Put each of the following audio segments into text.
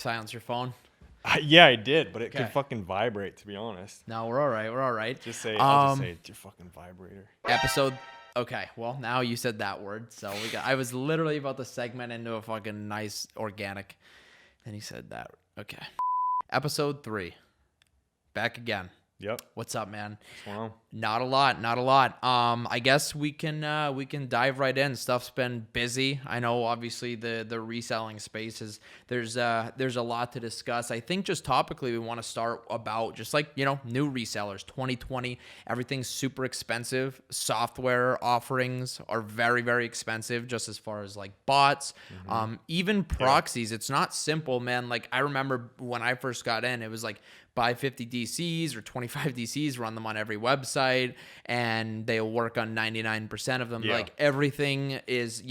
Silence your phone. Yeah, I did, but it Okay. could fucking vibrate, to be honest. No, we're all right. We're all right. I'll just say it's your fucking vibrator. Episode. Okay, well now you said that word, so we got. I was literally about to segment into a fucking nice organic, and he said that. Okay. Episode 3. Back again. Yep. What's up, man? Wow. Not a lot. I guess we can dive right in. Stuff's been busy. I know obviously the reselling space is there's a lot to discuss. I think just topically we want to start about just like, new resellers. 2020, everything's super expensive. Software offerings are very, very expensive just as far as like bots, even proxies. It's not simple, man. Like I remember when I first got in, it was like buy 50 DCs or 25 DCs, run them on every website, and they'll work on 99% of them. Yeah. Like everything is,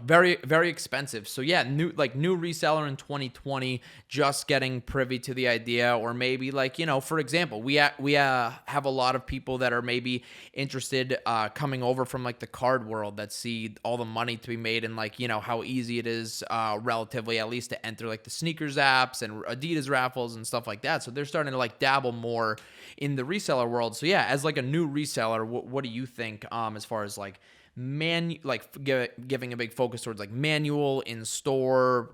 very, very expensive. So yeah, new reseller in 2020, just getting privy to the idea, or maybe like, for example, we have a lot of people that are maybe interested, coming over from like the card world that see all the money to be made and like, how easy it is, relatively at least to enter like the sneakers apps and Adidas raffles and stuff like that. So they're starting to like dabble more in the reseller world. So yeah, as like a new reseller, what do you think, as far as like, giving a big focus towards like manual in store,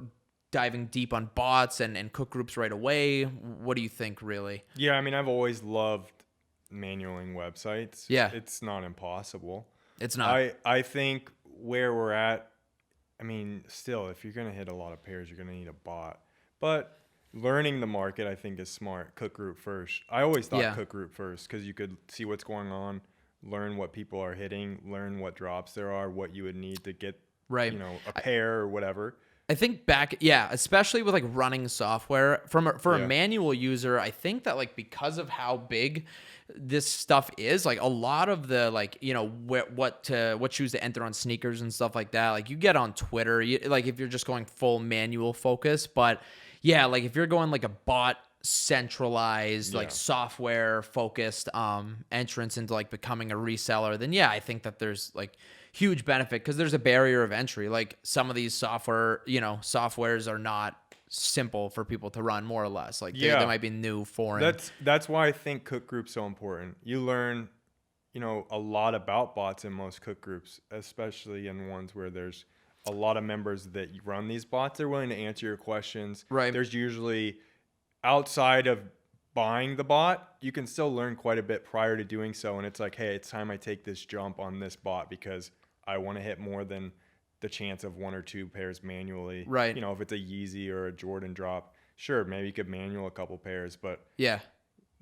diving deep on bots and cook groups right away? What do you think, really? Yeah, I mean, I've always loved manualing websites. Yeah. It's not impossible. It's not. I think where we're at, I mean, still, if you're going to hit a lot of pairs, you're going to need a bot. But learning the market, I think, is smart. Cook group first. I always thought cook group first because you could see what's going on, learn what people are hitting, learn what drops there are, what you would need to get, right, a pair or whatever. I think especially with like running software for a manual user, I think that like because of how big this stuff is, like a lot of the like, what shoes to enter on sneakers and stuff like that, like you get on Twitter, like if you're just going full manual focus, but yeah, like if you're going like a bot centralized, like software focused entrance into like becoming a reseller, then yeah, I think that there's like huge benefit because there's a barrier of entry. Like some of these softwares are not simple for people to run, more or less. Like they might be new, foreign. That's why I think cook group's so important. You learn, a lot about bots in most cook groups, especially in ones where there's a lot of members that run these bots. They're willing to answer your questions. Right. There's usually, outside of buying the bot, you can still learn quite a bit prior to doing so. And it's like, hey, it's time I take this jump on this bot because I want to hit more than the chance of 1 or 2 pairs manually. Right. If it's a Yeezy or a Jordan drop, sure, maybe you could manual a couple pairs, but yeah,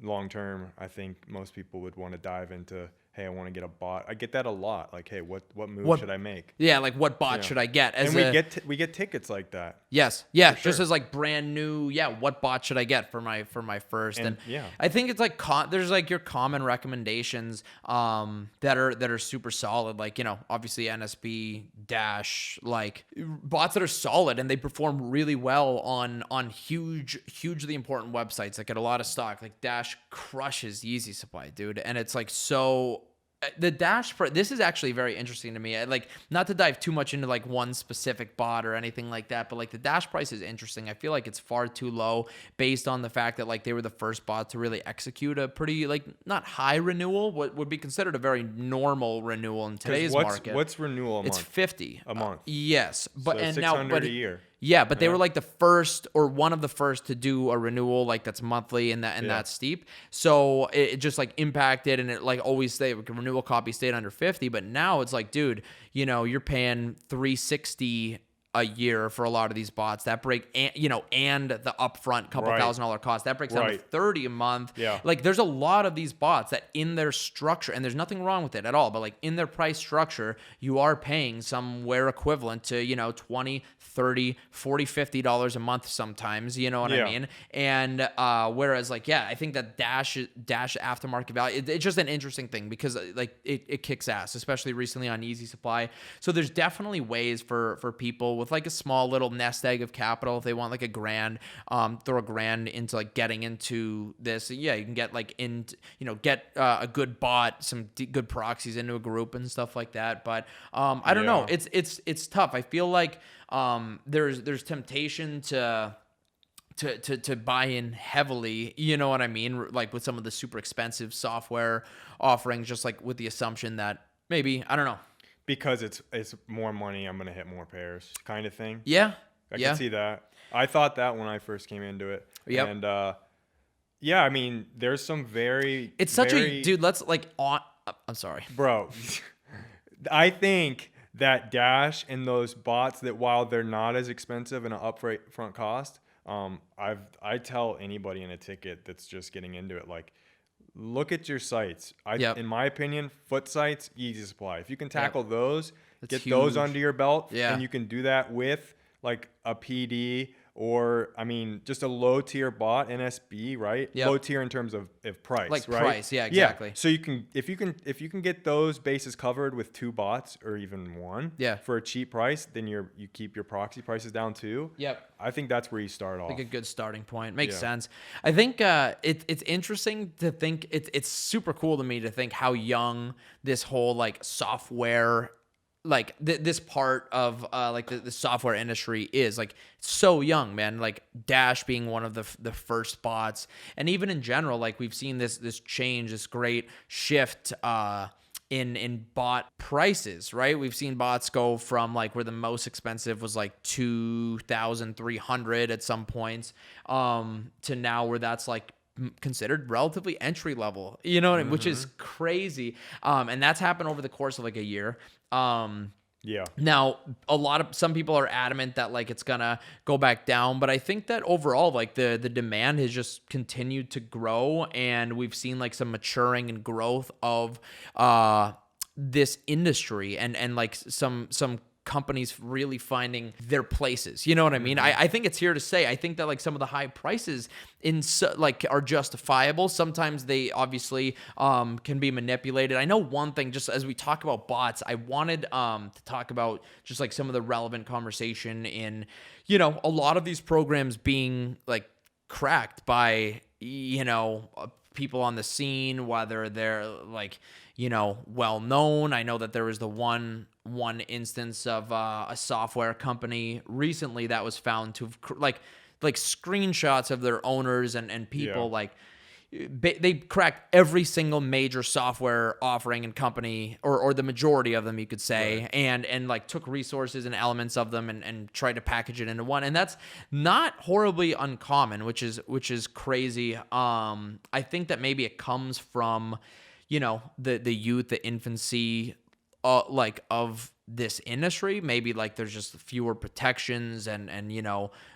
long term, I think most people would want to dive into, hey, I want to get a bot. I get that a lot. Like, hey, what move should I make? Yeah, like what bot should I get? And we get tickets like that. Yes, yeah, just as like brand new. Yeah, what bot should I get for my first? And I think it's like there's like your common recommendations that are super solid. Like obviously NSB Dash, like bots that are solid and they perform really well on hugely important websites that get a lot of stock. Like Dash crushes Yeezy Supply, dude, and it's like so. The Dash, this is actually very interesting to me. Like, not to dive too much into like one specific bot or anything like that, but like the Dash price is interesting. I feel like it's far too low based on the fact that like they were the first bot to really execute a pretty like not high renewal, what would be considered a very normal renewal in today's market. What's renewal a month? It's 50 a month. Yes, but so and 600 now a year. Yeah, but they were like the first or one of the first to do a renewal like that's monthly and that steep. So it just like impacted and it like always stayed, renewal copy stayed under 50. But now it's like, dude, you're paying $360 a year for a lot of these bots that break, and the upfront couple $1,000 cost that breaks down to $30 a month. Yeah, like there's a lot of these bots that in their structure, and there's nothing wrong with it at all, but like in their price structure, you are paying somewhere equivalent to $20, $30, $40, $50 a month sometimes. You know what I mean? And whereas like I think that Dash aftermarket value, it's just an interesting thing because like it kicks ass, especially recently on Easy Supply. So there's definitely ways for people with like a small little nest egg of capital. If they want like $1,000, throw $1,000 into like getting into this. Yeah, you can get like get a good bot, some good proxies into a group and stuff like that. But I don't know. It's tough. I feel like there's temptation to buy in heavily, you know what I mean? Like with some of the super expensive software offerings, just like with the assumption that maybe, I don't know. Because it's more money, I'm going to hit more pairs kind of thing. Yeah. I can see that. I thought that when I first came into it. Yep. And I mean, there's some very... It's such dude, let's like, I'm sorry. Bro, I think that Dash and those bots that while they're not as expensive and an upfront cost, I tell anybody in a ticket that's just getting into it, like, look at your sites. In my opinion, foot sites, easy supply. If you can tackle those, get huge. Those under your belt, and you can do that with like a PD or, I mean, just a low tier bot, NSB, right? Yep. Low tier in terms of price, like right? Price, yeah, exactly. Yeah. So if you can get those bases covered with 2 bots or even 1, for a cheap price, then you keep your proxy prices down too. Yep. I think that's where you start off. Like a good starting point. Makes sense. I think it's interesting to think. It's super cool to me to think how young this whole like software, like this part of like the software industry is. Like so young, man. Like Dash being one of the first bots, and even in general, like we've seen this change, this great shift in bot prices, right? We've seen bots go from like where the most expensive was like $2,300 at some points, to now where that's like considered relatively entry level, you know what I mean? Which is crazy. And that's happened over the course of like a year. Now, some people are adamant that like it's gonna go back down, but I think that overall, like the demand has just continued to grow, and we've seen like some maturing and growth of this industry, and like some companies really finding their places. You know what I mean? I think it's here to stay. I think that like some of the high prices are justifiable. Sometimes they obviously can be manipulated. I know one thing, just as we talk about bots, I wanted to talk about just like some of the relevant conversation in, a lot of these programs being like cracked by, people on the scene, whether they're like, well known. I know that there was the one instance of a software company recently that was found to have like screenshots of their owners and people like they cracked every single major software offering and company, or the majority of them, you could say, and like took resources and elements of them and tried to package it into one. And that's not horribly uncommon, which is crazy. I think that maybe it comes from, the youth, the infancy, like of this industry. Maybe like there's just fewer protections and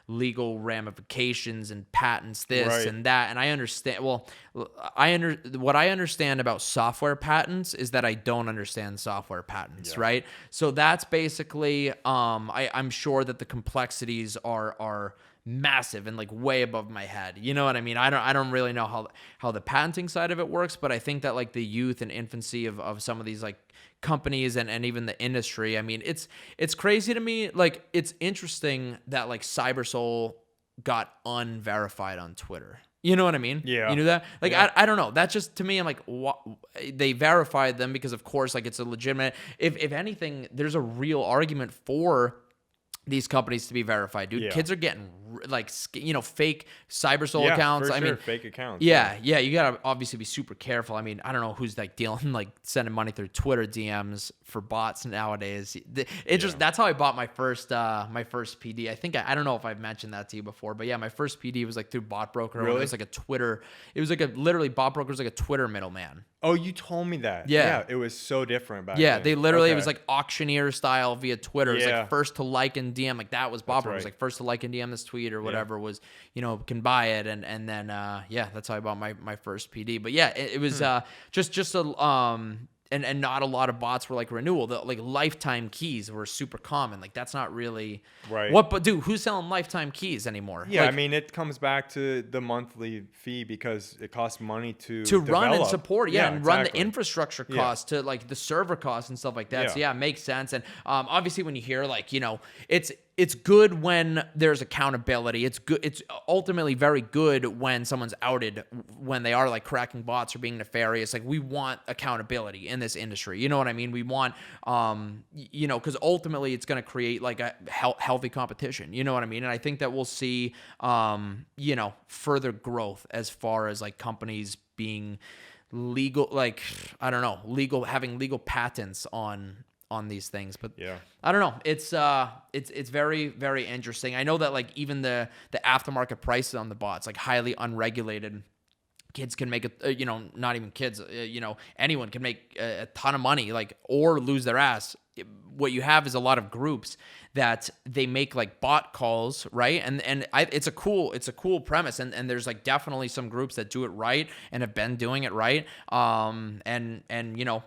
legal ramifications and patents and that. And I understand. Well, what I understand about software patents is that I don't understand software patents, right? So that's basically I'm sure that the complexities are massive and like way above my head. You know what I mean? I don't really know how the patenting side of it works, but I think that like the youth and infancy of some of these like companies and even the industry. I mean, it's crazy to me. Like, it's interesting that like CyberSoul got unverified on Twitter. You know what I mean? Yeah. You knew that? Like, I don't know. That's just, to me, I'm like, what? They verified them because, of course, like it's a legitimate. If anything, there's a real argument for these companies to be verified, dude. Kids are getting like, fake CyberSoul accounts. I mean, fake accounts. Yeah. You gotta obviously be super careful. I mean, I don't know who's like dealing, like sending money through Twitter DMs for bots nowadays. That's how I bought my first PD. I think I don't know if I've mentioned that to you before, but yeah, my first PD was like through Bot Broker. Really? It was like a Twitter. It was like literally Bot Broker was like a Twitter middleman. Oh, you told me that. Yeah. It was so different back then. They literally, it was like auctioneer style via Twitter. It was like first to like and DM. Like that was Bot Broker. It was like first to like and DM this tweet or whatever was, can buy it. And then, that's how I bought my first PD. But yeah, it was just a, and not a lot of bots were like renewal. The like lifetime keys were super common. Like that's not really right. But dude, who's selling lifetime keys anymore? Yeah, like, I mean, it comes back to the monthly fee because it costs money to run and support. Yeah, and exactly. run the infrastructure costs to like the server costs and stuff like that. So yeah, it makes sense. And obviously when you hear like, it's good when there's accountability. It's good. It's ultimately very good when someone's outed, when they are like cracking bots or being nefarious. Like, we want accountability in this industry. You know what I mean? We want, because ultimately it's going to create like a healthy competition. You know what I mean? And I think that we'll see, further growth as far as like companies being legal, like, I don't know, having legal patents on these things. But yeah, I don't know. It's very, very interesting. I know that like even the aftermarket prices on the bots, like highly unregulated, kids can make not even kids, anyone can make a ton of money, like, or lose their ass. What you have is a lot of groups that they make like bot calls, right? It's a cool premise, and there's like definitely some groups that do it right and have been doing it right.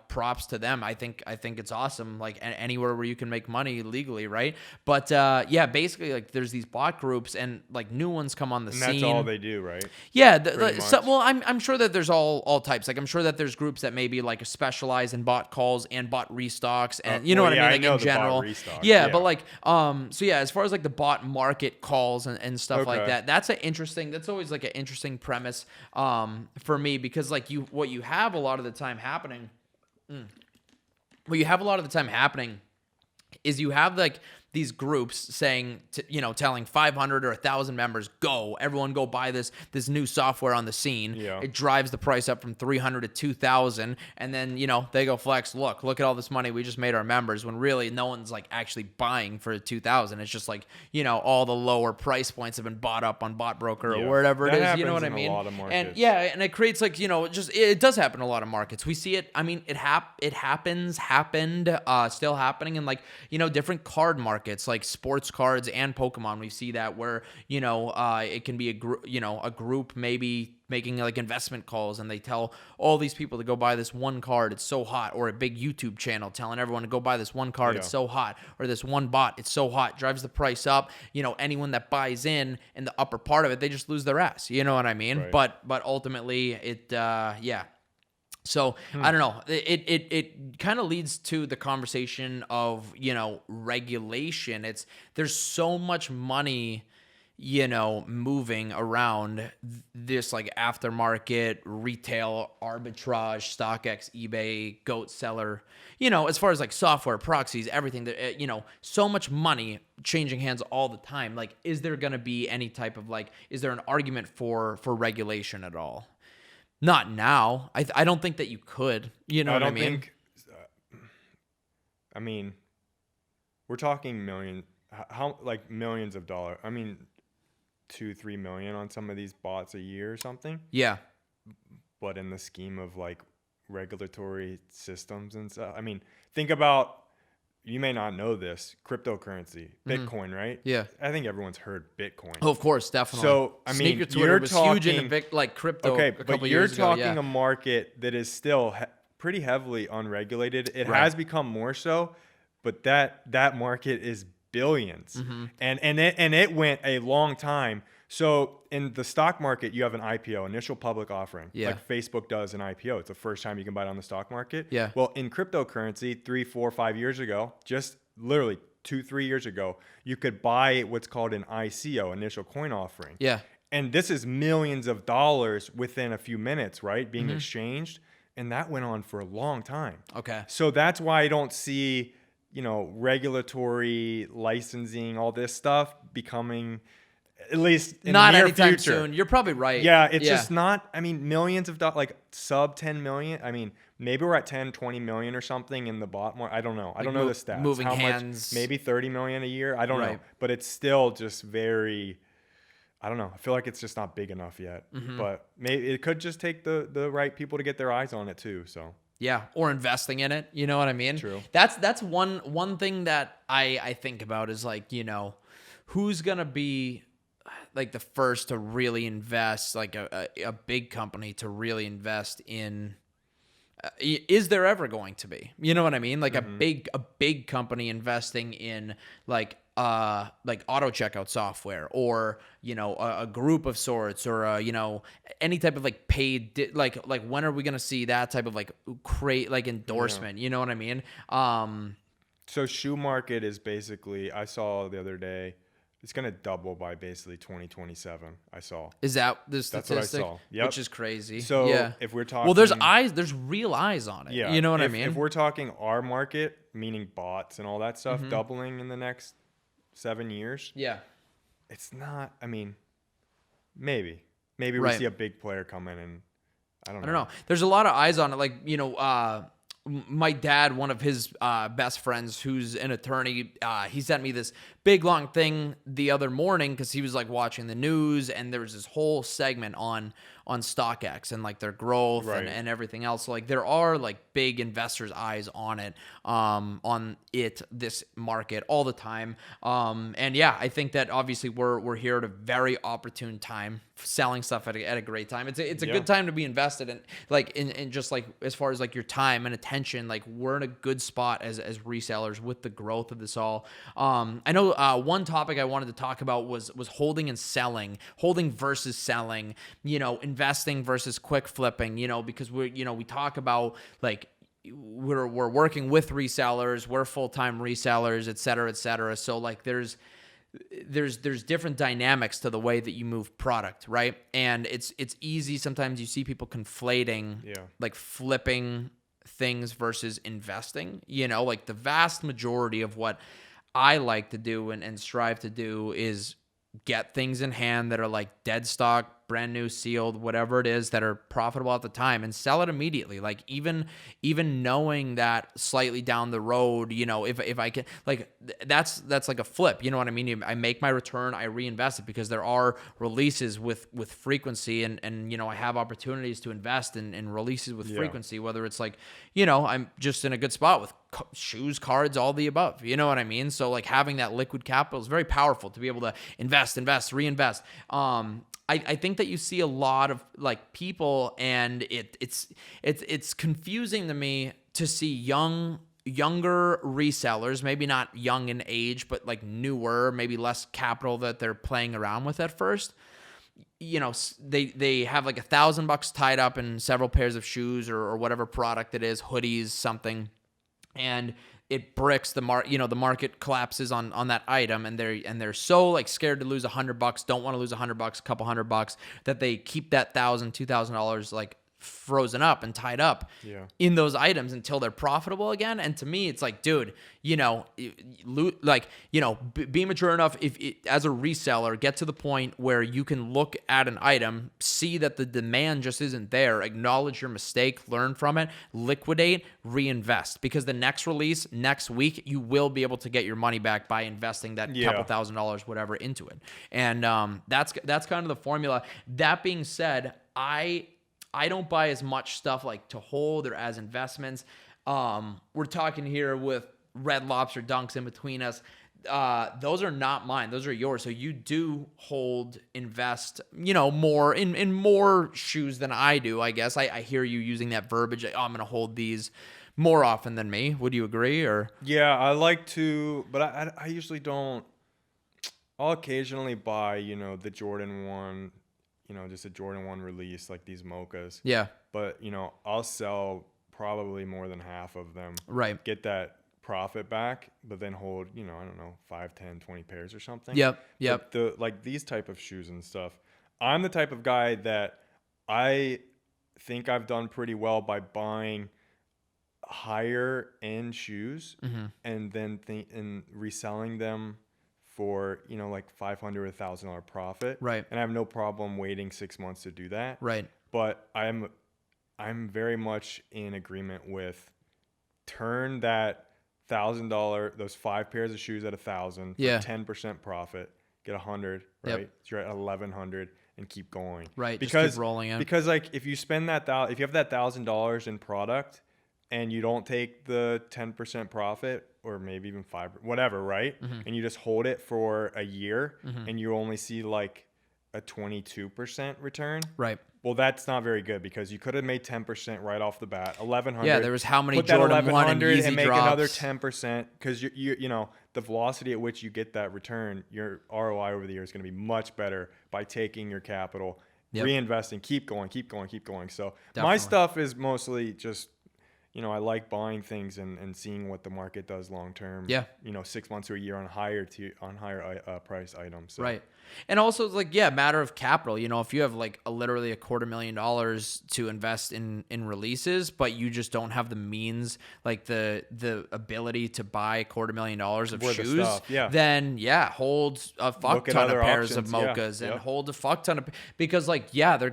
Props to them. I think it's awesome. Like anywhere where you can make money legally, right? But basically like there's these bot groups and like new ones come on the scene. That's all they do, right? Yeah. I'm sure that there's all types. Like I'm sure that there's groups that maybe like specialize in bot calls and bot restocks, and you know what I mean? Like in general. Yeah, but like as far as like the bot market calls and stuff like that, that's always like an interesting premise for me, because like what you have a lot of the time happening is you have like these groups saying, telling 500 or 1,000 members, everyone go buy this new software on the scene. Yeah. It drives the price up from 300 to 2,000. And then, they go flex, look at all this money we just made our members, when really no one's like actually buying for 2,000. It's just like, all the lower price points have been bought up on Bot Broker or whatever it is. You know what I mean? A lot of markets. And it creates like, it does happen in a lot of markets. We see it. I mean, it happened, still happening in like, different card markets, like sports cards and Pokemon. We see that where, it can be a group maybe making like investment calls, and they tell all these people to go buy this one card, it's so hot, or a big YouTube channel telling everyone to go buy this one card, it's so hot, or this one bot, it's so hot, drives the price up. Anyone that buys in the upper part of it, they just lose their ass. You know what I mean? Right. But ultimately it, So I don't know. It kind of leads to the conversation of, regulation. There's so much money, moving around this like aftermarket retail arbitrage, StockX, eBay, goat seller, as far as like software, proxies, everything that, so much money changing hands all the time. Like, is there going to be any type of like, is there an argument for regulation at all? Not now. I don't think that you could. You know what I mean? I mean, we're talking millions of dollars. I mean, 2-3 million on some of these bots a year or something. Yeah. But in the scheme of like regulatory systems and stuff, I mean, think about, you may not know this, cryptocurrency, Bitcoin, right? Yeah. I think everyone's heard Bitcoin. Oh, of course, definitely. So, I mean, Sneaker Twitter was huge into like crypto. Okay, a couple but you're years ago, talking a market that is still pretty heavily unregulated. It has become more so, but that market is billions, and it went a long time. So in the stock market, you have an IPO, initial public offering, like Facebook does an IPO. It's the first time you can buy it on the stock market. Yeah. Well, in cryptocurrency, 3, 4, 5 years ago, just literally 2-3 years ago, you could buy what's called an ICO, initial coin offering. Yeah. And this is millions of dollars within a few minutes, right, being exchanged. And that went on for a long time. Okay. So that's why I don't see, regulatory licensing, all this stuff becoming, at least in not the near anytime future. Soon. You're probably right. Yeah, it's just not, I mean, millions of dollars, like sub 10 million. I mean, maybe we're at 10, 20 million or something in the bot market. I don't know. I don't know the stats. Moving How hands. much? Maybe 30 million a year. I don't know. But it's still just very, I don't know. I feel like it's just not big enough yet. But maybe it could just take the right people to get their eyes on it too. So. Yeah, or investing in it. You know what I mean? True. That's one thing that I think about is like, who's gonna be like the first to really invest, like a big company to really invest in. Is there ever going to be? You know what I mean? Like a big company investing in like auto checkout software, or a group of sorts, or any type of like paid like when are we gonna see that type of like create like endorsement? You know what I mean? So shoe market is basically, I saw the other day, it's going to double by basically 2027. I saw. Is that the That's what I statistic? saw. Yep. Which is crazy. So Yeah. if we're talking, Well, there's eyes. There's real eyes on it. yeah, You know what I if mean? we're talking our market, meaning bots and all that stuff, Mm-hmm. doubling in the next 7 years, Yeah. it's not. I mean, maybe we Right. see a big player come in, and I don't I don't know. There's a lot of eyes on it. Like, my dad, one of his best friends who's an attorney, he sent me this big long thing the other morning because he was like watching the news, and there was this whole segment on StockX and like their growth Right. and everything else. So, like, there are like big investors' eyes on it, this market all the time. And yeah, I think that obviously we're here at a very opportune time, selling stuff at a great time. It's a good time to be invested in, like in just like as far as like your time and attention. Like, we're in a good spot as resellers with the growth of this all. I know one topic I wanted to talk about was holding and selling, holding versus selling, investing versus quick flipping, because we talk about like we're working with resellers, we're full-time resellers, et cetera, et cetera. So like there's different dynamics to the way that you move product, right? And it's easy sometimes you see people conflating like flipping things versus investing. Like the vast majority of what I like to do and strive to do is get things in hand that are like dead stock, brand new, sealed, whatever it is, that are profitable at the time, and sell it immediately. Like even knowing that slightly down the road, if I can, like that's like a flip. You know what I mean? I make my return, I reinvest it, because there are releases with frequency, and I have opportunities to invest in releases with frequency, whether it's like, I'm just in a good spot with shoes, cards, all the above. You know what I mean? So like having that liquid capital is very powerful to be able to invest, reinvest. I think that you see a lot of like people, and it's confusing to me to see younger resellers, maybe not young in age, but like newer, maybe less capital that they're playing around with at first. They have like $1,000 tied up in several pairs of shoes or whatever product it is, hoodies, something, and it bricks the market collapses on that item, and they're so like scared to lose $100, don't want to lose $100, a couple $100, that they keep that $2,000 like frozen up and tied up in those items until they're profitable again. And to me, it's like, dude, be mature enough, as a reseller, get to the point where you can look at an item, see that the demand just isn't there, acknowledge your mistake, learn from it, liquidate, reinvest, because the next release next week, you will be able to get your money back by investing that couple $1,000, whatever, into it. And that's kind of the formula. That being said, I don't buy as much stuff like to hold or as investments. We're talking here with Red Lobster dunks in between us. Those are not mine. Those are yours. So you do hold, invest, more in more shoes than I do, I guess. I hear you using that verbiage. Like, I'm going to hold these more often than me. Would you agree? Or yeah, I like to, but I usually don't. I'll occasionally buy, the Jordan 1, just a Jordan 1 release, like these mochas. Yeah. But, I'll sell probably more than half of them. Right. Get that profit back, but then hold, I don't know, 5, 10, 20 pairs or something. Yep. But like these type of shoes and stuff, I'm the type of guy that I think I've done pretty well by buying higher end shoes and then and reselling them for like $500 or $1,000 profit, right? And I have no problem waiting 6 months to do that, right? But I'm very much in agreement with turn that $1,000, those 5 pairs of shoes at $1,000 for 10% profit, get 100, right? Yep. So you're at 1,100 and keep going, right? Because just keep rolling in. Because like if you spend if you have that $1,000 in product and you don't take the 10% profit, or maybe even 5, whatever, right? And you just hold it for a year and you only see like a 22% return. Right. Well, that's not very good, because you could have made 10% right off the bat. 1,100. Yeah, there was how many put that Jordan 1 and Yeezy and make drops. another 10%, because you the velocity at which you get that return, your ROI over the year is going to be much better by taking your capital, reinvesting, keep going. So definitely. My stuff is mostly just I like buying things and seeing what the market does long term. Yeah. 6 months to a year on higher price items. So. Right. And also it's like, matter of capital. If you have like literally $250,000 to invest in releases, but you just don't have the means, like the ability to buy $250,000 of shoes, then hold a fuck ton of pairs of mochas and hold a fuck ton of, because like, they're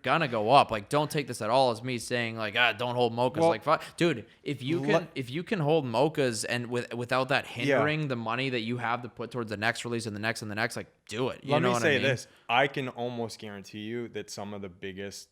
gonna go up. Like, don't take this at all as me saying like, don't hold mochas. Well, like, fuck, dude, if you can hold mochas and without that hindering the money that you have to put towards the next release and the next, like, do it. Let me say this. I can almost guarantee you that some of the biggest,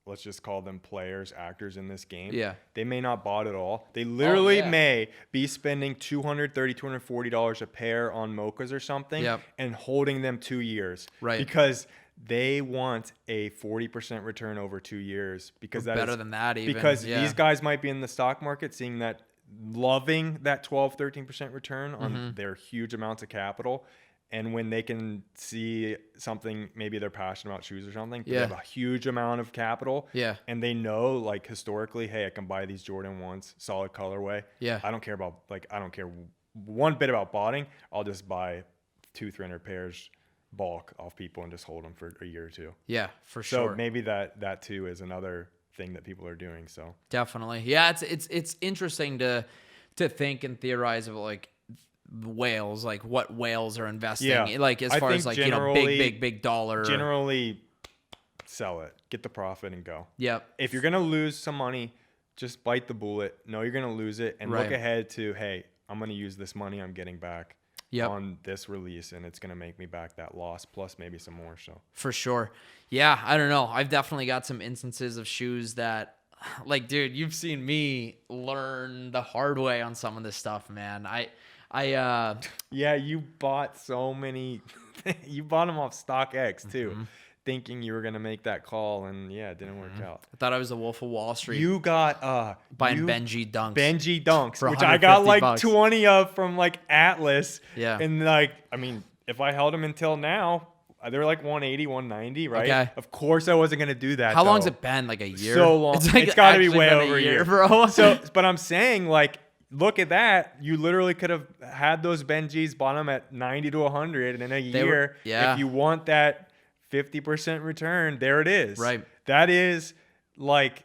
let's just call them players, actors in this game, they may not bought it all. They literally may be spending $230, $240 a pair on mochas or something and holding them 2 years. Right. Because they want a 40% return over 2 years. Because that's better than that even. Because these guys might be in the stock market seeing that, loving that 12, 13% return on their huge amounts of capital. And when they can see something, maybe they're passionate about shoes or something, they have a huge amount of capital. Yeah. And they know, like, historically, hey, I can buy these Jordan 1s, solid colorway. Yeah. I don't care one bit about botting. I'll just buy 200-300 pairs bulk off people and just hold them for a year or two. Yeah, for sure. So maybe that too is another thing that people are doing. So definitely. Yeah, it's interesting to think and theorize of like whales, like what whales are investing, like as far as like big dollar. Generally, sell it, get the profit, and go. Yep. If you're gonna lose some money, just bite the bullet. Know you're gonna lose it, and look ahead to, hey, I'm gonna use this money I'm getting back on this release, and it's gonna make me back that loss plus maybe some more. So for sure. Yeah, I don't know. I've definitely got some instances of shoes that, like, dude, you've seen me learn the hard way on some of this stuff, man. You bought so many. You bought them off StockX too, thinking you were gonna make that call, and it didn't work out. I thought I was a Wolf of Wall Street. You got buying Benji Dunks, which I got like $150. 20 of from like Atlas. Yeah, and like, I mean, if I held them until now, they're like 180, 190, right? Okay. Of course, I wasn't gonna do that. How long's it been? Like a year? So long. It's got to be way over a year, bro. So, but I'm saying, like, look at that. You literally could have had those Benjis bottom at 90 to 100 in a year. If you want that 50% return, there it is. Right. That is like,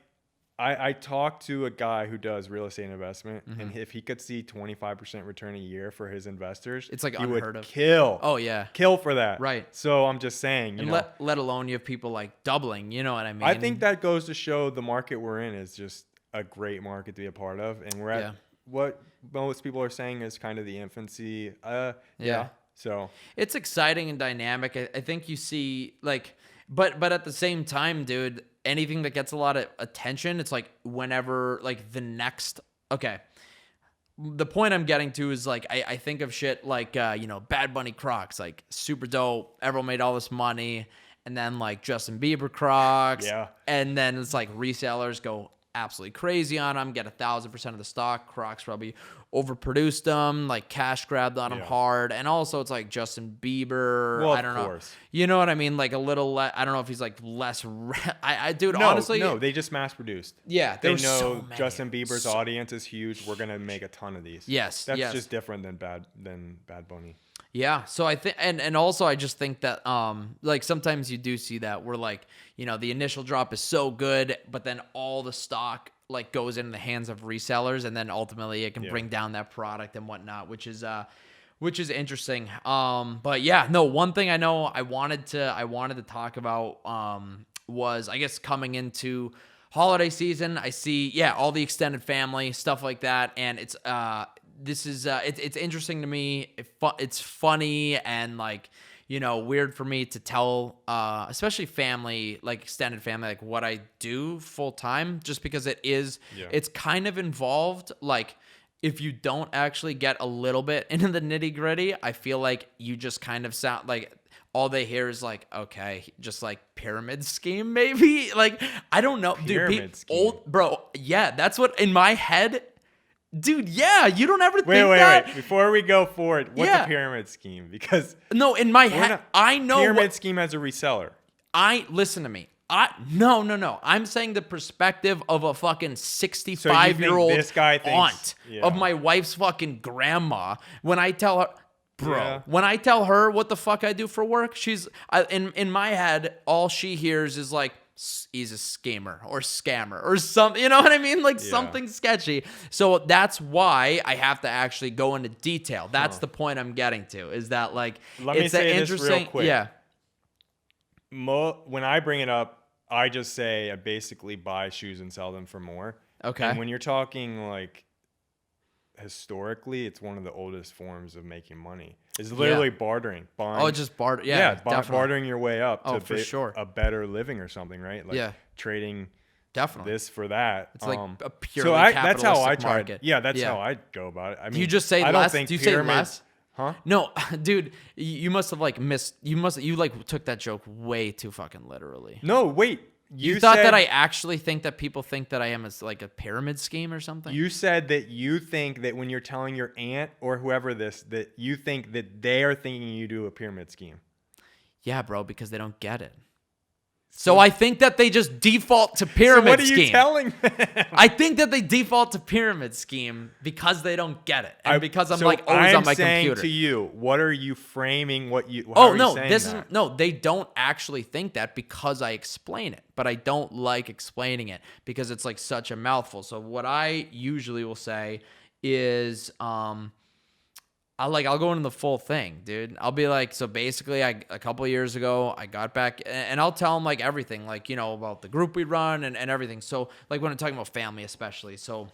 I talked to a guy who does real estate investment, and if he could see 25% return a year for his investors, it's like he unheard would of. Kill. Oh yeah. Kill for that. Right. So I'm just saying, and let alone you have people like doubling, you know what I mean? I think that goes to show the market we're in is just a great market to be a part of, and we're at what most people are saying is kind of the infancy. So it's exciting and dynamic. I think you see like, but at the same time, dude, anything that gets a lot of attention, it's like whenever like the next, the point I'm getting to is like, I think of shit like, Bad Bunny Crocs, like super dope. Everyone made all this money. And then like Justin Bieber Crocs. Yeah. And then it's like resellers go absolutely crazy on them, get 1,000% of the stock. Crocs probably overproduced them, like cash grabbed on them hard. And also it's like Justin Bieber. Well, I don't know. You know what I mean? Like a little I don't know if he's like less. Honestly. No, they just mass produced. Yeah. They know so Justin Bieber's audience is huge. We're going to make a ton of these. Yes. That's just different than Bad Bunny. Yeah. So I think, and also I just think that, like sometimes you do see that where like, the initial drop is so good, but then all the stock like goes into the hands of resellers, and then ultimately it can bring down that product and whatnot, which is interesting. But one thing I know I wanted to talk about, was I guess coming into holiday season, I see, all the extended family stuff like that. And it's, it's interesting to me. It's funny and like, weird for me to tell, especially family, like extended family, like what I do full time, just because it's kind of involved. Like if you don't actually get a little bit into the nitty gritty, I feel like you just kind of sound like all they hear is like, okay, just like pyramid scheme, maybe. Like, I don't know. Pyramid scheme. Old bro. Yeah. That's what in my head. Dude, you don't ever think that. Wait. Before we go forward, what's a pyramid scheme? Because no, in my head, I know pyramid scheme as a reseller. Listen to me. No. I'm saying the perspective of a fucking 65-year-old this guy aunt thinks, of my wife's fucking grandma. When I tell her, Yeah. when I tell her what the fuck I do for work, in my head, all she hears is like, he's a scammer or scammer or something. You know what I mean? Like something sketchy. So that's why I have to actually go into detail. That's the point I'm getting to. Is that like Let me say this real quick. Yeah. When I bring it up, I just say I basically buy shoes and sell them for more. Okay. And when you're talking like historically, it's one of the oldest forms of making money. It's literally bartering. Just barter. Yeah, bartering your way up to for sure. a better living or something, right? Like trading this for that. It's like a purely capitalistic that's how I tried. market. Yeah, that's how I go about it. I mean, do you just say I less? don't think Do you say less? Huh? No, dude, you must have like missed. You like took that joke way too fucking literally. No, wait. You thought that I actually think that people think that I am like a pyramid scheme or something? You said that you think that when you're telling your aunt or whoever this, that you think that they are thinking you do a pyramid scheme. Yeah, bro, because they don't get it. So I think that they just default to pyramid scheme. So what are you telling them? I think that they default to pyramid scheme because they don't get it, and because I'm always on my computer. I'm saying to you, what are you framing? They don't actually think that because I explain it, but I don't like explaining it because it's like such a mouthful. So what I usually will say is, I'll go into the full thing, dude. I'll be like, so basically, a couple of years ago, I got back, and I'll tell them like everything, like, you know, about the group we run and everything. So like when I'm talking about family, especially. So,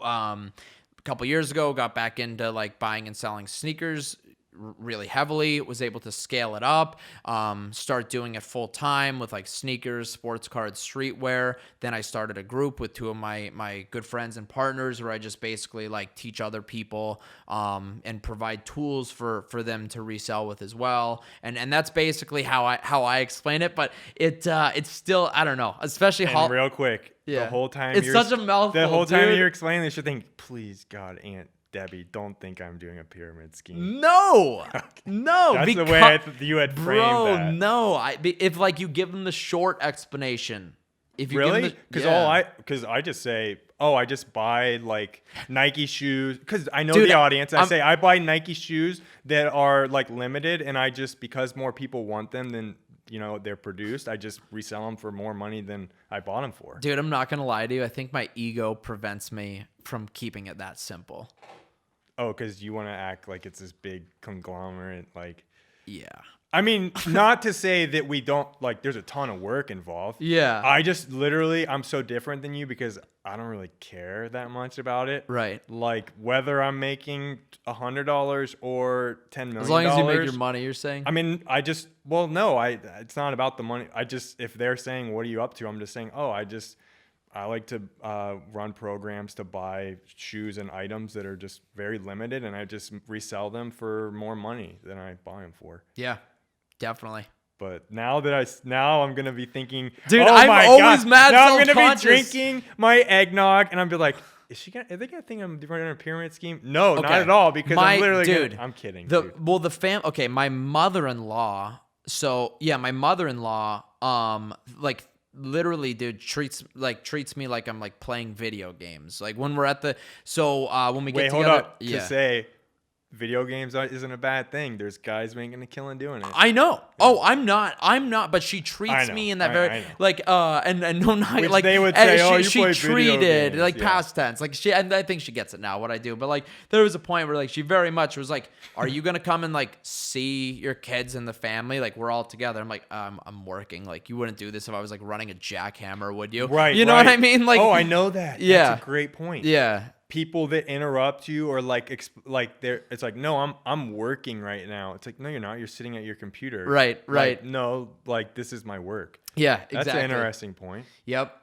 a couple of years ago, got back into like buying and selling sneakers really heavily, was able to scale it up, start doing it full time with like sneakers, sports cards, streetwear. Then I started a group with two of my good friends and partners where I just basically like teach other people and provide tools for them to resell with as well. And that's basically how I explain it. But it's still, I don't know, especially real quick. Yeah. The whole time it's such a mouthful. The whole time you're explaining this, you think, please God, Aunt Debbie, don't think I'm doing a pyramid scheme. No. That's the way you had framed that. No. If like you give them the short explanation. If you really? Because I just say, I just buy like Nike shoes. Because I know the audience. I say I buy Nike shoes that are like limited, and I just, because more people want them than, you know, they're produced, I just resell them for more money than I bought them for. Dude, I'm not gonna lie to you. I think my ego prevents me from keeping it that simple. Oh, because you want to act like it's this big conglomerate, like. Yeah. I mean, not to say that we don't, like, there's a ton of work involved. Yeah. I just literally, I'm so different than you because I don't really care that much about it. Right. Like, whether I'm making $100 or $10 million. As long as you make your money, you're saying? I mean, it's not about the money. If they're saying, what are you up to? I'm just saying, I like to run programs to buy shoes and items that are just very limited, and I just resell them for more money than I buy them for. Yeah, definitely. But now I'm gonna be thinking, dude, I'm always mad. Now I'm gonna be drinking my eggnog, and I'm be like, are they gonna think I'm running a pyramid scheme? No, not at all. Because I'm literally I'm kidding. My mother-in-law. So yeah, my mother-in-law, like. Literally, dude, treats me like I'm like playing video games. Like when we're at when we get together. Hold up. To say video games isn't a bad thing. There's guys making a killing doing it. I know. Oh, I'm not. But she treats me in that very like and no, not which like they would say. She play treated video games. Like past tense. Like and I think she gets it now what I do. But like there was a point where like she very much was like, "Are you gonna come and like see your kids and the family? Like we're all together." I'm like, I'm working. Like you wouldn't do this if I was like running a jackhammer, would you? Right. You know what I mean? Like I know that. Yeah. That's a great point. Yeah. People that interrupt you or it's like, no, I'm working right now. It's like, no, you're not. You're sitting at your computer. Right. Like, no, like this is my work. Yeah, exactly. That's an interesting point. Yep.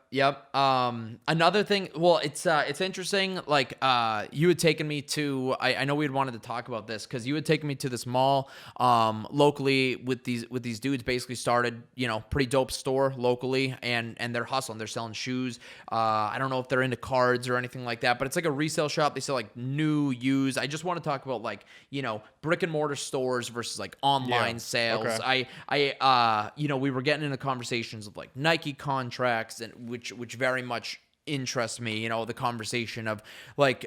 Another thing. Well, it's interesting. Like, you had taken me to. I know we had wanted to talk about this because you had taken me to this mall, locally with these dudes. Basically started, pretty dope store locally, and they're hustling. They're selling shoes. I don't know if they're into cards or anything like that, but it's like a resale shop. They sell like new, used. I just want to talk about like brick and mortar stores versus like online sales. Okay. We were getting in a conversation conversations of like Nike contracts, and which very much interests me, you know, the conversation of like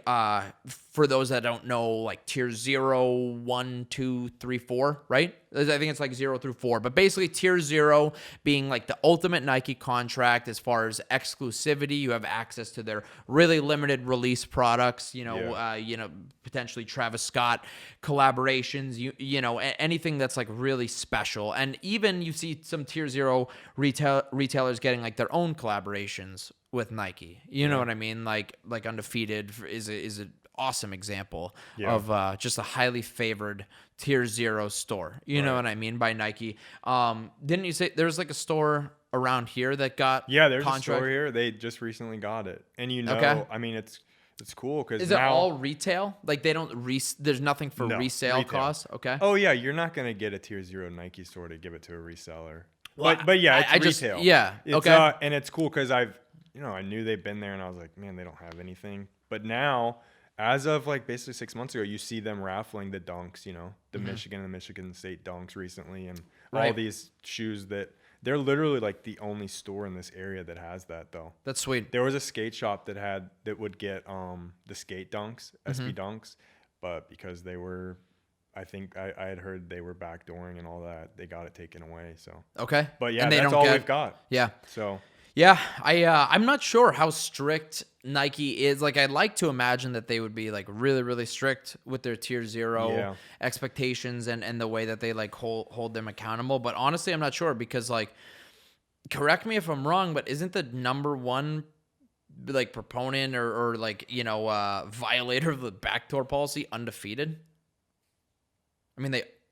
for those that don't know, like tier 0, 1, 2, 3, 4, right? I think it's like 0 through 4, but basically tier 0 being like the ultimate Nike contract as far as exclusivity. You have access to their really limited release products, you know, potentially Travis Scott collaborations, you know, anything that's like really special. And even you see some tier 0 retailers getting like their own collaborations with Nike. You know what I mean? Like Undefeated is an awesome example of just a highly favored tier 0 store. You know what I mean by Nike. Didn't you say there's like a store around here that got there's contract? a store here. They just recently got it. And I mean, it's cool because is it all retail? Like they don't there's nothing for resale retail costs? Okay. Oh yeah, you're not going to get a tier 0 Nike store to give it to a reseller. But yeah, it's retail. Okay. And it's cool because I knew they've been there and I was like, man, they don't have anything. But now, as of like basically 6 months ago, you see them raffling the Dunks, you know, the Michigan and Michigan State Dunks recently, and all these shoes that they're literally like the only store in this area that has that though. That's sweet. There was a skate shop that would get the skate Dunks, SB Dunks, but because they were, I think I had heard they were backdooring and all that, they got it taken away. So okay, but yeah, that's all we've got. Yeah. So. Yeah, I'm not sure how strict Nike is. Like, I'd like to imagine that they would be like really, really strict with their tier 0 expectations and the way that they like hold them accountable. But honestly, I'm not sure because like, correct me if I'm wrong, but isn't the number one like proponent or like, you know, violator of the backdoor policy Undefeated? I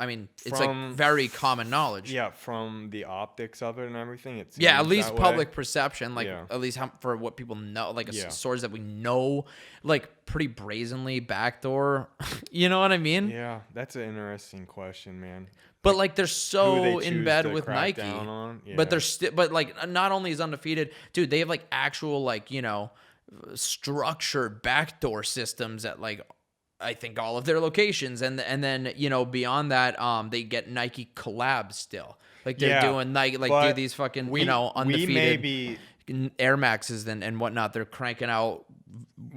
mean, it's like very common knowledge. Yeah, from the optics of it and everything. It seems at least public perception, like at least for what people know, like stores that we know, like pretty brazenly backdoor. You know what I mean? Yeah, that's an interesting question, man. But like they're so in bed with Nike. But they're but like not only is Undefeated, dude, they have like actual like, you know, structured backdoor systems at like I think all of their locations, and then you know beyond that, they get Nike collabs still. Like they're doing Nike, like do these fucking Undefeated Air Maxes and whatnot. They're cranking out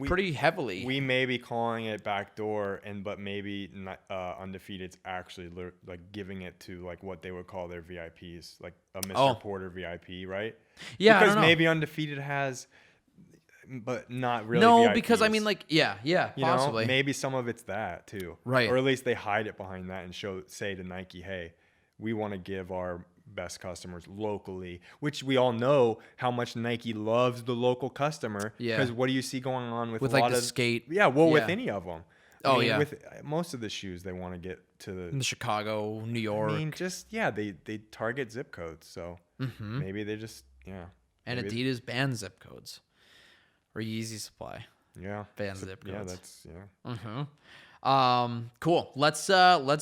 pretty heavily. We may be calling it backdoor, but maybe Undefeated's actually like giving it to like what they would call their VIPs, like a Mr. Porter VIP, right? Yeah, because maybe Undefeated has. But not really. No, VIPs. because I mean, like, possibly. Maybe some of it's that too, right? Or at least they hide it behind that and say to Nike, "Hey, we want to give our best customers locally," which we all know how much Nike loves the local customer. Yeah. Because what do you see going on with a like lot the of skate? Yeah, well, with any of them. I mean, with most of the shoes they want to get to in Chicago, New York. I mean, just they target zip codes, so maybe they just And Adidas bans zip codes. Or Yeezy Supply. Yeah. Bans zip codes. Yeah, that's cool. Let's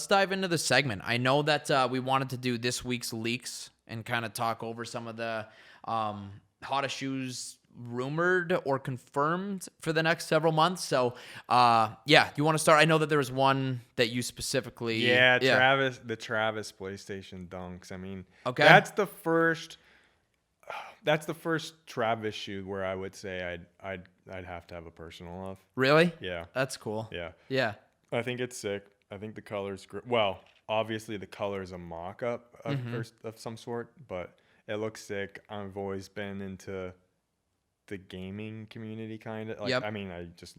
dive into the segment. I know that we wanted to do this week's leaks and kind of talk over some of the hottest shoes rumored or confirmed for the next several months. So, you want to start? I know that there was one that you specifically. Yeah, the Travis PlayStation Dunks. I mean, okay, that's the first Travis shoe where I would say I'd have to have a personal love. Really? Yeah. That's cool. Yeah. Yeah. I think it's sick. I think the color's great. Well, obviously the color is a mock-up of some sort, but it looks sick. I've always been into the gaming community kind of. I mean, I just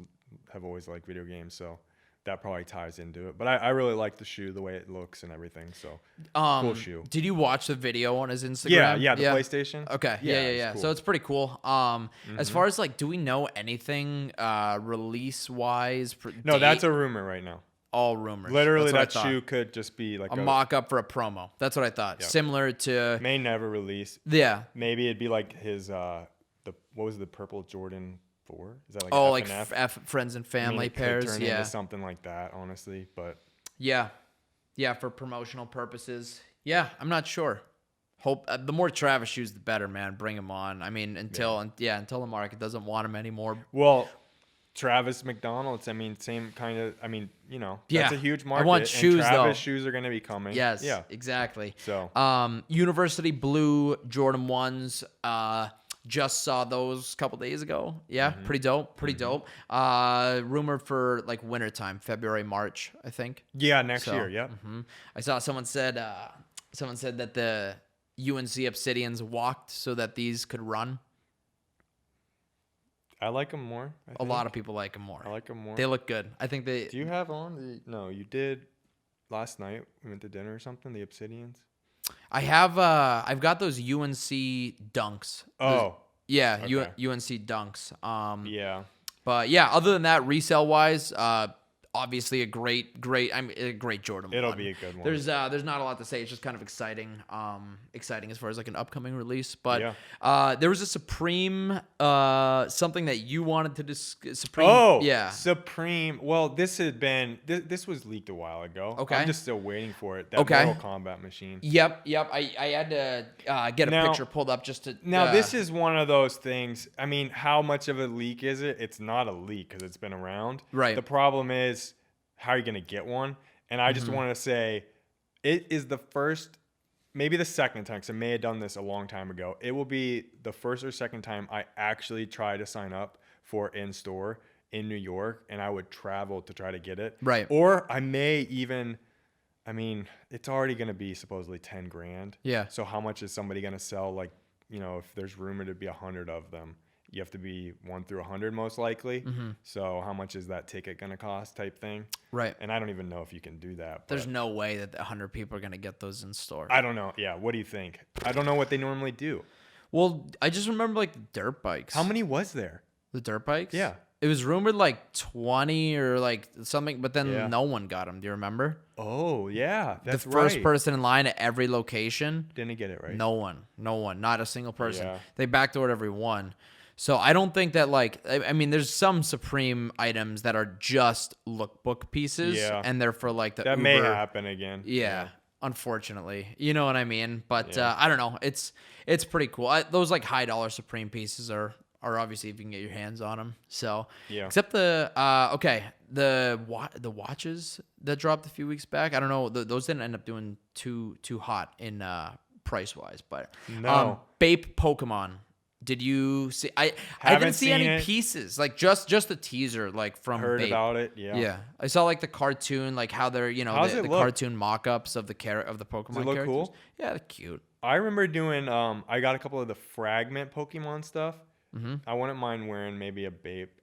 have always liked video games, so that probably ties into it. But I really like the shoe, the way it looks and everything. So cool shoe. Did you watch the video on his Instagram? Yeah, the PlayStation. Okay. Yeah. Cool. So it's pretty cool. As far as like, do we know anything release wise? No, that's a rumor right now. All rumors. Literally, that shoe could just be like a mock up for a promo. That's what I thought. Yep. Similar to may never release. Yeah. Maybe it'd be like his what was the purple Jordan 4? Is that like F friends and family pairs? Could turn into something like that, honestly. But yeah, for promotional purposes. Yeah, I'm not sure. Hope the more Travis shoes, the better, man. Bring them on. I mean, until the market doesn't want them anymore. Well, Travis McDonald's. I mean, same kind of. I mean, you know, Yeah. that's a huge I market. want and shoes, Travis though. shoes are going to be coming. Yes, Yeah. exactly. So, University Blue Jordan 1s. Just saw those a couple days ago. Yeah, pretty dope. Pretty dope. Rumored for like wintertime, February, March, I think. yeah, next year. Yeah. I saw someone said that the UNC Obsidians walked so that these could run. I like them more. A lot of people like them more. I like them more. They look good. I think they. Do you have on? No, you did last night. We went to dinner or something. The Obsidians. I have. I've got those UNC dunks. Oh. Yeah, Okay. UNC dunks. Yeah. But yeah, other than that, resale wise, obviously a great Jordan. It'll 1. be a good one. There's not a lot to say. It's just kind of exciting. Exciting as far as like an upcoming release. But there was a Supreme something that you wanted to discuss. Supreme. Oh, yeah. Supreme. Well, this was leaked a while ago. Okay. I'm just still waiting for it. That Mortal Kombat machine. Yep. I had to get a picture pulled up just to. Now, this is one of those things. I mean, how much of a leak is it? It's not a leak because it's been around. Right. The problem is, how are you going to get one? And I just want to say, it is the first, maybe the second time, because I may have done this a long time ago. It will be the first or second time I actually try to sign up for in-store in New York, and I would travel to try to get it. Right. Or I may even, I mean, it's already going to be supposedly 10 grand. Yeah. So how much is somebody going to sell? Like, you know, if there's rumored to be 100 of them, you have to be 1 through 100 most likely. So how much is that ticket going to cost type thing? Right. And I don't even know if you can do that. There's no way that 100 people are going to get those in store. I don't know. Yeah. What do you think? I don't know what they normally do. Well, I just remember like the dirt bikes. How many was there? The dirt bikes? Yeah. It was rumored like 20 or like something, but then no one got them. Do you remember? Oh, yeah. That's the first right. person in line at every location. Didn't get it right. No one. Not a single person. Yeah. They backdoored every one. So I don't think that like, I mean, there's some Supreme items that are just lookbook pieces and they're for like the That Uber. may happen again. Yeah. Unfortunately, you know what I mean? But I don't know. It's pretty cool. Those like high dollar Supreme pieces are obviously if you can get your hands on them. So except the the watches that dropped a few weeks back. I don't know. Those didn't end up doing too hot in price wise, but Bape Pokemon. Did you see? I didn't see any pieces. Like just the teaser, like from Heard Bape. about it. Yeah. Yeah. I saw like the cartoon, like how they're the cartoon mock-ups of the Pokemon Does it look characters. cool? Yeah, they're cute. I remember doing. I got a couple of the fragment Pokemon stuff. I wouldn't mind wearing maybe a Bape.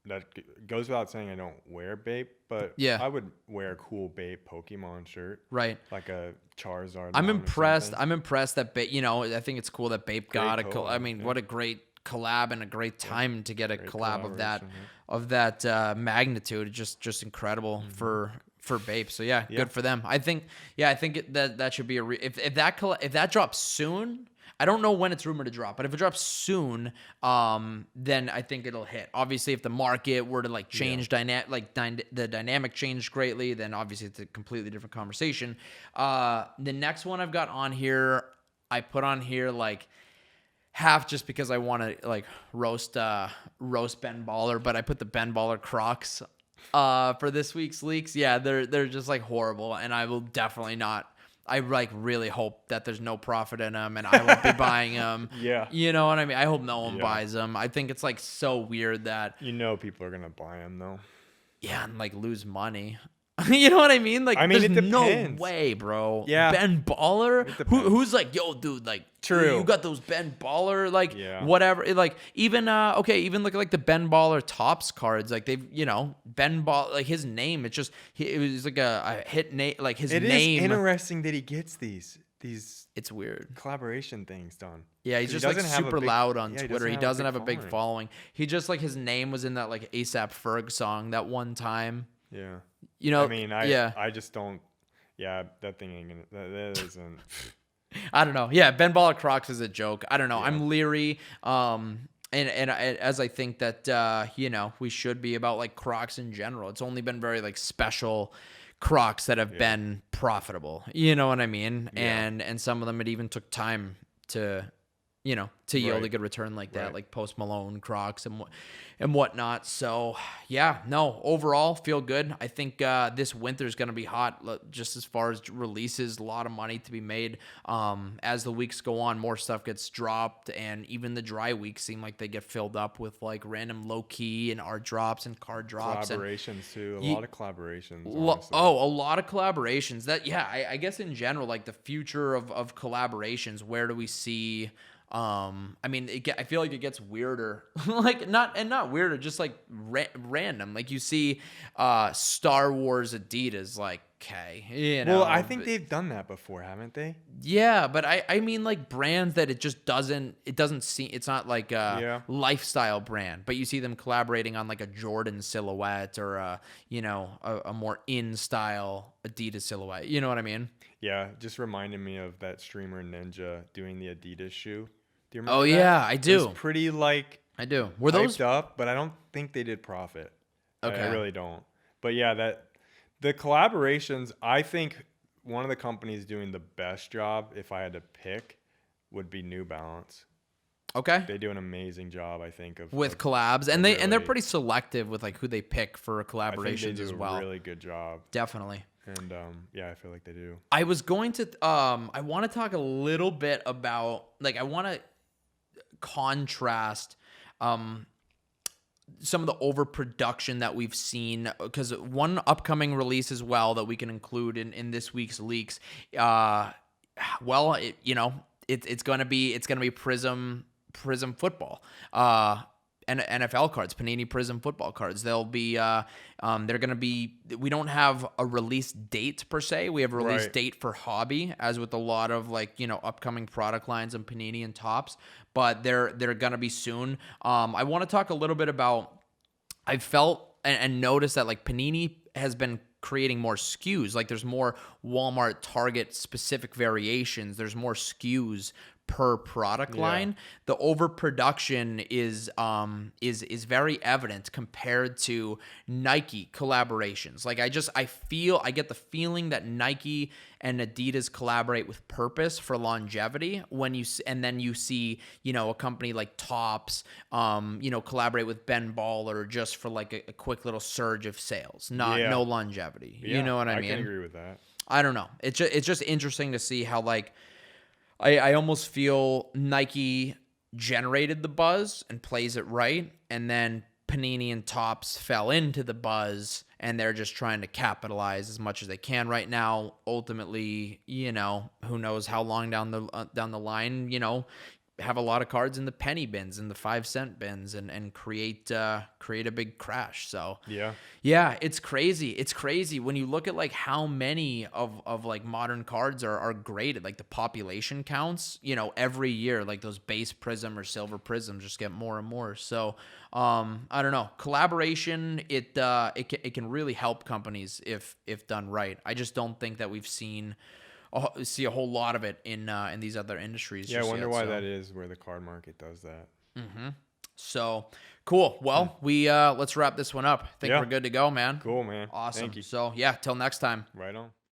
That goes without saying I don't wear Bape, but I would wear a cool Bape Pokemon shirt. Right. Like a Charizard. I'm impressed. I'm impressed that Bape, I think it's cool that Bape got a collab, I mean, what a great collab and a great time to get a collab of that magnitude. Just incredible for Bape. So good for them. I think that should be if that drops soon. I don't know when it's rumored to drop, but if it drops soon, then I think it'll hit. Obviously, if the market were to like change the dynamic changed greatly, then obviously it's a completely different conversation. The next one I've got on here, I put on here like half just because I want to like roast Ben Baller, but I put the Ben Baller Crocs for this week's leaks. Yeah, they're just like horrible, and I will definitely not. I like really hope that there's no profit in them and I won't be buying them. Yeah. You know what I mean? I hope no one buys them. I think it's like so weird that people are going to buy them though. Yeah, and like lose money. You know what I mean? Like, there's no way, bro. Yeah. Ben Baller? Who's like, yo, dude, like, true. You got those Ben Baller, like, whatever. Like, even look at like the Ben Baller Tops cards. Like, they've, Ben Baller, like his name, it was like a hit name, like his name. It is interesting that he gets these. It's weird. Collaboration things done. Yeah, he's just like super loud on Twitter. He doesn't have a big following. He just like his name was in that like ASAP Ferg song that one time. Yeah. I mean, I just don't. Yeah, that thing ain't gonna. That isn't. I don't know. Yeah, Ben Baller Crocs is a joke. I don't know. Yeah. I'm leery. And as I think that we should be about like Crocs in general. It's only been very like special Crocs that have been profitable. You know what I mean? Yeah. And some of them it even took time to to yield a Right. good return like that, Right. like Post Malone, Crocs, and whatnot. So yeah, no, overall feel good. I think this winter is going to be hot. Just as far as releases, a lot of money to be made. As the weeks go on, more stuff gets dropped, and even the dry weeks seem like they get filled up with like random low key and art drops and card drops and Collaborations too. A Ye- lot of collaborations, honestly. a lot of collaborations. I guess in general, like the future of collaborations, where do we see? I mean, I feel like it gets weirder, like not weirder, just like random. Like you see, Star Wars Adidas, like okay, Well, I think they've done that before, haven't they? yeah, but I mean like brands that it doesn't seem, it's not like a Yeah. lifestyle brand, but you see them collaborating on like a Jordan silhouette or a more in style Adidas silhouette. You know what I mean? Yeah, just reminded me of that streamer Ninja doing the Adidas shoe. Do you Oh remember that? yeah, I It do. was pretty like I do. Were those hyped up, but I don't think they did profit. I okay? really don't. But yeah, that the collaborations, I think one of the companies doing the best job, if I had to pick, would be New Balance. Okay. They do an amazing job, I think, With of collabs, and they're really, pretty selective with like who they pick for I think they collaborations do as a well. really good job. Definitely. And yeah, I feel like they do. I was going to I want to talk a little bit about like I want to contrast some of the overproduction that we've seen, because one upcoming release as well that we can include in this week's leaks, it's gonna be Prism football, and NFL cards, Panini Prism football cards. They'll be they're gonna be. We don't have a release date per se. We have a release Right. date for hobby, as with a lot of like upcoming product lines and Panini and Tops, but they're gonna be soon. I want to talk a little bit about. I felt and noticed that like Panini has been creating more SKUs. Like there's more Walmart, Target specific variations. There's more SKUs per product line. The overproduction is very evident compared to Nike collaborations. Like I get the feeling that Nike and Adidas collaborate with purpose for longevity and then you see, a company like Tops, collaborate with Ben Baller just for like a quick little surge of sales, no longevity. Yeah, You know what I mean? I can agree with that. I don't know. It's just interesting to see how like I almost feel Nike generated the buzz and plays it right, and then Panini and Topps fell into the buzz, and they're just trying to capitalize as much as they can right now. Ultimately, who knows how long down the line, have a lot of cards in the penny bins and the 5-cent bins and create a big crash. So yeah, it's crazy. It's crazy when you look at like how many of like modern cards are graded, like the population counts, every year, like those base Prism or silver Prisms just get more and more. So I don't know, collaboration, it can really help companies if done right. I just don't think that we've see a whole lot of it in these other industries. Yeah, I wonder why that is, where the card market does that. So cool. Well, we let's wrap this one up. I think we're good to go, man. Cool, man. Awesome. Thank you. So yeah, till next time. Right on.